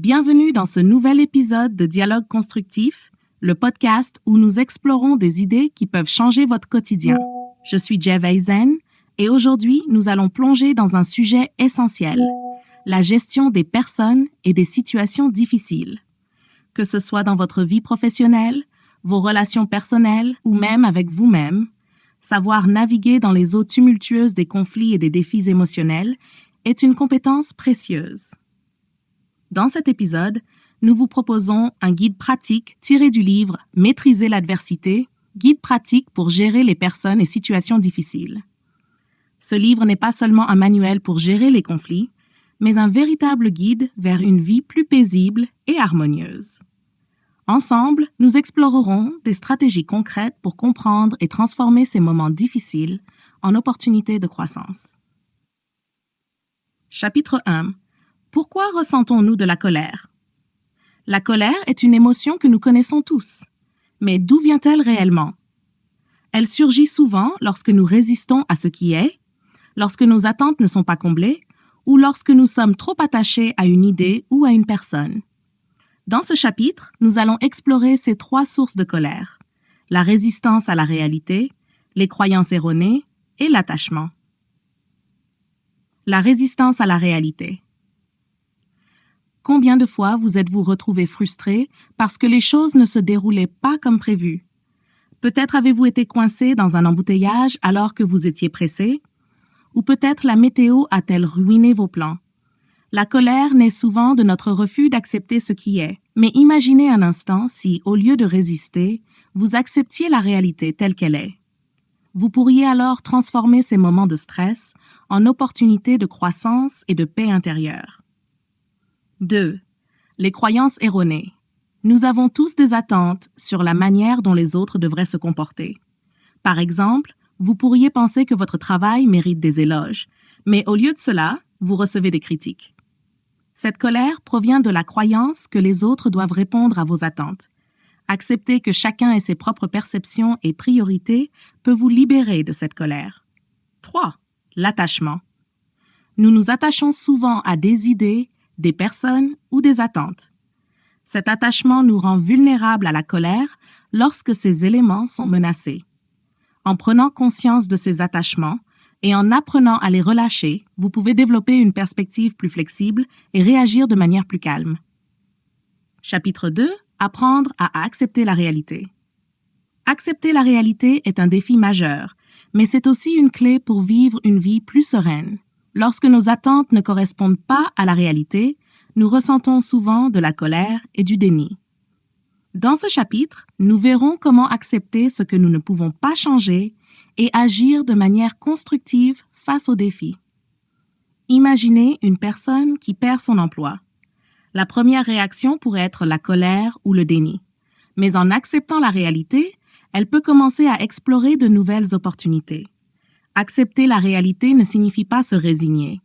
Bienvenue dans ce nouvel épisode de Dialogue constructif, le podcast où nous explorons des idées qui peuvent changer votre quotidien. Je suis Jeff Eisen et aujourd'hui, nous allons plonger dans un sujet essentiel, la gestion des personnes et des situations difficiles. Que ce soit dans votre vie professionnelle, vos relations personnelles ou même avec vous-même, savoir naviguer dans les eaux tumultueuses des conflits et des défis émotionnels est une compétence précieuse. Dans cet épisode, nous vous proposons un guide pratique tiré du livre « Maîtriser l'adversité », guide pratique pour gérer les personnes et situations difficiles. Ce livre n'est pas seulement un manuel pour gérer les conflits, mais un véritable guide vers une vie plus paisible et harmonieuse. Ensemble, nous explorerons des stratégies concrètes pour comprendre et transformer ces moments difficiles en opportunités de croissance. Chapitre 1. Pourquoi ressentons-nous de la colère? La colère est une émotion que nous connaissons tous. Mais d'où vient-elle réellement? Elle surgit souvent lorsque nous résistons à ce qui est, lorsque nos attentes ne sont pas comblées ou lorsque nous sommes trop attachés à une idée ou à une personne. Dans ce chapitre, nous allons explorer ces trois sources de colère: la résistance à la réalité, les croyances erronées et l'attachement. La résistance à la réalité. Combien de fois vous êtes-vous retrouvé frustré parce que les choses ne se déroulaient pas comme prévu? Peut-être avez-vous été coincé dans un embouteillage alors que vous étiez pressé? Ou peut-être la météo a-t-elle ruiné vos plans? La colère naît souvent de notre refus d'accepter ce qui est. Mais imaginez un instant si, au lieu de résister, vous acceptiez la réalité telle qu'elle est. Vous pourriez alors transformer ces moments de stress en opportunités de croissance et de paix intérieure. 2. Les croyances erronées. Nous avons tous des attentes sur la manière dont les autres devraient se comporter. Par exemple, vous pourriez penser que votre travail mérite des éloges, mais au lieu de cela, vous recevez des critiques. Cette colère provient de la croyance que les autres doivent répondre à vos attentes. Accepter que chacun ait ses propres perceptions et priorités peut vous libérer de cette colère. 3. L'attachement. Nous nous attachons souvent à des idées, des personnes ou des attentes. Cet attachement nous rend vulnérables à la colère lorsque ces éléments sont menacés. En prenant conscience de ces attachements et en apprenant à les relâcher, vous pouvez développer une perspective plus flexible et réagir de manière plus calme. Chapitre 2. Apprendre à accepter la réalité. Accepter la réalité est un défi majeur, mais c'est aussi une clé pour vivre une vie plus sereine. Lorsque nos attentes ne correspondent pas à la réalité, nous ressentons souvent de la colère et du déni. Dans ce chapitre, nous verrons comment accepter ce que nous ne pouvons pas changer et agir de manière constructive face aux défis. Imaginez une personne qui perd son emploi. La première réaction pourrait être la colère ou le déni. Mais en acceptant la réalité, elle peut commencer à explorer de nouvelles opportunités. Accepter la réalité ne signifie pas se résigner,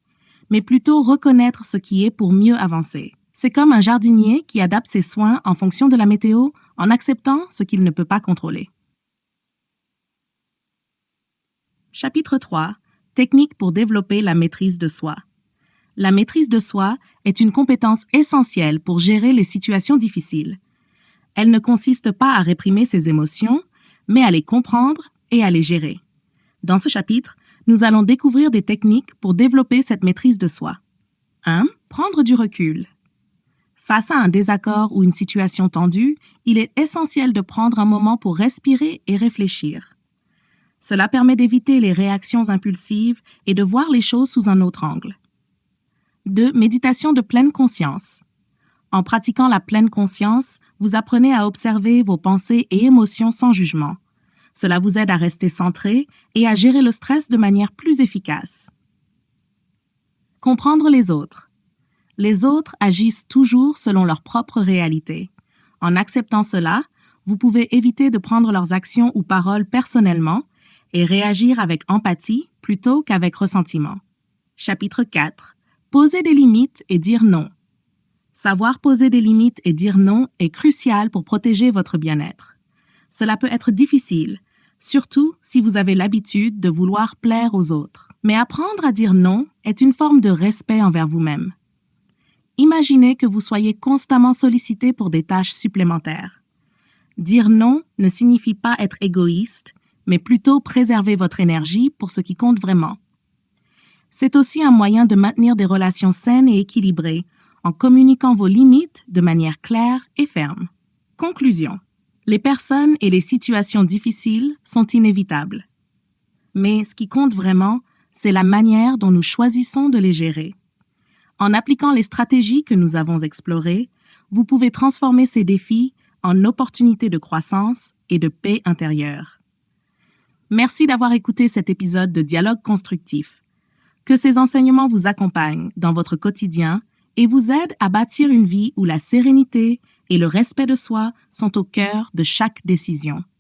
mais plutôt reconnaître ce qui est pour mieux avancer. C'est comme un jardinier qui adapte ses soins en fonction de la météo en acceptant ce qu'il ne peut pas contrôler. Chapitre 3. Technique pour développer la maîtrise de soi. La maîtrise de soi est une compétence essentielle pour gérer les situations difficiles. Elle ne consiste pas à réprimer ses émotions, mais à les comprendre et à les gérer. Dans ce chapitre, nous allons découvrir des techniques pour développer cette maîtrise de soi. 1. Prendre du recul. Face à un désaccord ou une situation tendue, il est essentiel de prendre un moment pour respirer et réfléchir. Cela permet d'éviter les réactions impulsives et de voir les choses sous un autre angle. 2. Méditation de pleine conscience. En pratiquant la pleine conscience, vous apprenez à observer vos pensées et émotions sans jugement. Cela vous aide à rester centré et à gérer le stress de manière plus efficace. Comprendre les autres. Les autres agissent toujours selon leur propre réalité. En acceptant cela, vous pouvez éviter de prendre leurs actions ou paroles personnellement et réagir avec empathie plutôt qu'avec ressentiment. Chapitre 4. Poser des limites et dire non. Savoir poser des limites et dire non est crucial pour protéger votre bien-être. Cela peut être difficile, surtout si vous avez l'habitude de vouloir plaire aux autres. Mais apprendre à dire non est une forme de respect envers vous-même. Imaginez que vous soyez constamment sollicité pour des tâches supplémentaires. Dire non ne signifie pas être égoïste, mais plutôt préserver votre énergie pour ce qui compte vraiment. C'est aussi un moyen de maintenir des relations saines et équilibrées en communiquant vos limites de manière claire et ferme. Conclusion. Les personnes et les situations difficiles sont inévitables. Mais ce qui compte vraiment, c'est la manière dont nous choisissons de les gérer. En appliquant les stratégies que nous avons explorées, vous pouvez transformer ces défis en opportunités de croissance et de paix intérieure. Merci d'avoir écouté cet épisode de Dialogue constructif. Que ces enseignements vous accompagnent dans votre quotidien et vous aident à bâtir une vie où la sérénité et le respect de soi sont au cœur de chaque décision.